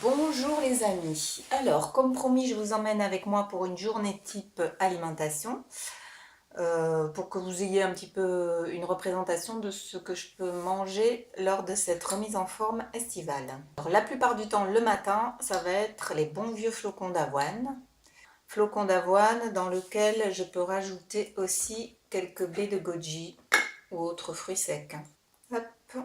Bonjour les amis. Alors, comme promis, je vous emmène avec moi pour une journée type alimentation, pour que vous ayez un petit peu une représentation de ce que je peux manger lors de cette remise en forme estivale. Alors, la plupart du temps, le matin, ça va être les bons vieux flocons d'avoine. Flocons d'avoine dans lequel je peux rajouter aussi quelques baies de goji ou autres fruits secs. Hop.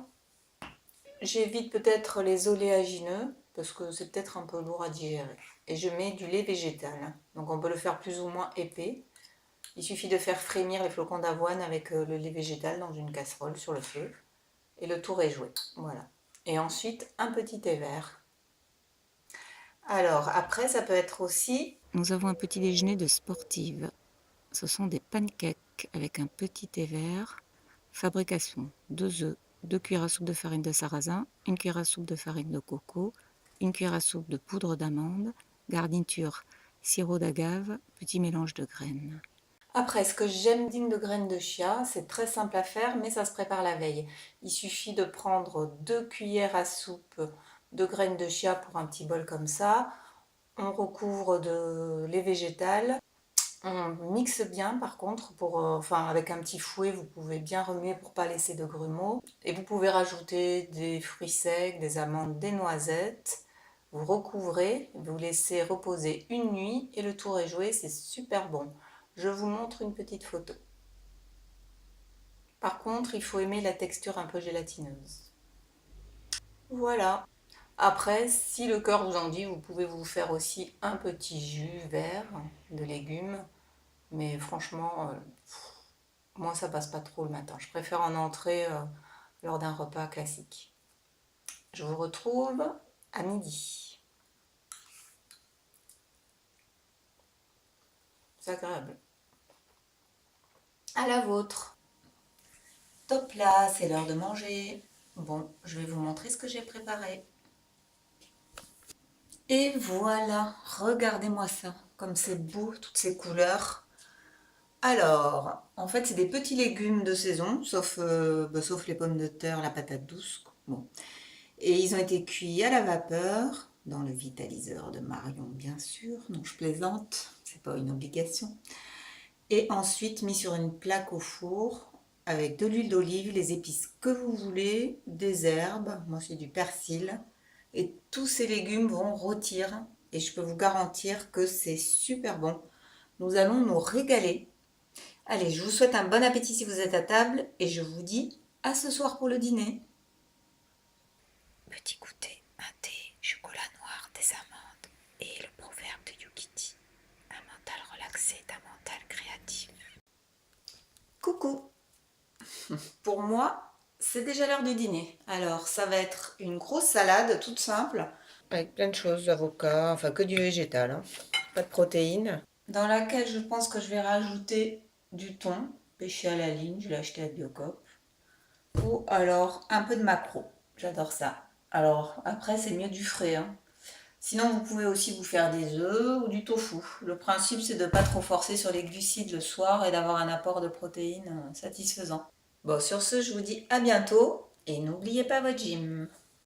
J'évite peut-être les oléagineux parce que c'est peut-être un peu lourd à digérer. Et je mets du lait végétal. Donc on peut le faire plus ou moins épais. Il suffit de faire frémir les flocons d'avoine avec le lait végétal dans une casserole sur le feu. Et le tour est joué. Voilà. Et ensuite, un petit thé vert. Alors, après, ça peut être aussi... Nous avons un petit déjeuner de sportive. Ce sont des pancakes avec un petit thé vert. Fabrication: 2 œufs, 2 cuillères à soupe de farine de sarrasin, 1 cuillère à soupe de farine de coco, 1 cuillère à soupe de poudre d'amande, garniture sirop d'agave, petit mélange de graines. Après, ce que j'aime digne de graines de chia, c'est très simple à faire, mais ça se prépare la veille. Il suffit de prendre 2 cuillères à soupe de graines de chia pour un petit bol comme ça. On recouvre de lait végétal. On mixe bien par contre, avec un petit fouet, vous pouvez bien remuer pour ne pas laisser de grumeaux. Et vous pouvez rajouter des fruits secs, des amandes, des noisettes. Vous recouvrez, vous laissez reposer une nuit et le tour est joué, c'est super bon. Je vous montre une petite photo. Par contre, il faut aimer la texture un peu gélatineuse. Voilà. Après, si le cœur vous en dit, vous pouvez vous faire aussi un petit jus vert de légumes. Mais franchement, moi ça passe pas trop le matin. Je préfère en entrée lors d'un repas classique. Je vous retrouve à midi. C'est agréable. À la vôtre. Top là, c'est l'heure de manger. Bon, je vais vous montrer ce que j'ai préparé. Et voilà, regardez-moi ça, comme c'est beau, toutes ces couleurs. Alors, en fait, c'est des petits légumes de saison, sauf les pommes de terre, la patate douce. Bon. Et ils ont été cuits à la vapeur, dans le vitaliseur de Marion, bien sûr. Non, je plaisante, c'est pas une obligation. Et ensuite mis sur une plaque au four avec de l'huile d'olive, les épices que vous voulez, des herbes, moi c'est du persil. Et tous ces légumes vont rôtir et je peux vous garantir que c'est super bon. Nous allons nous régaler. Allez, je vous souhaite un bon appétit si vous êtes à table et je vous dis à ce soir pour le dîner. Petit goûter, un thé, chocolat noir, des amandes et le proverbe de Yukiti. Un mental relaxé est un mental créatif. Coucou. Pour moi, c'est déjà l'heure du dîner. Alors, ça va être une grosse salade toute simple, avec plein de choses, avocat, enfin que du végétal, hein. Pas de protéines. Dans laquelle je pense que je vais rajouter du thon, pêché à la ligne, je l'ai acheté à Biocoop. Ou alors un peu de maquereau, j'adore ça. Alors, après, c'est mieux du frais, hein. Sinon, vous pouvez aussi vous faire des œufs ou du tofu. Le principe, c'est de ne pas trop forcer sur les glucides le soir et d'avoir un apport de protéines satisfaisant. Bon, sur ce, je vous dis à bientôt et n'oubliez pas votre gym.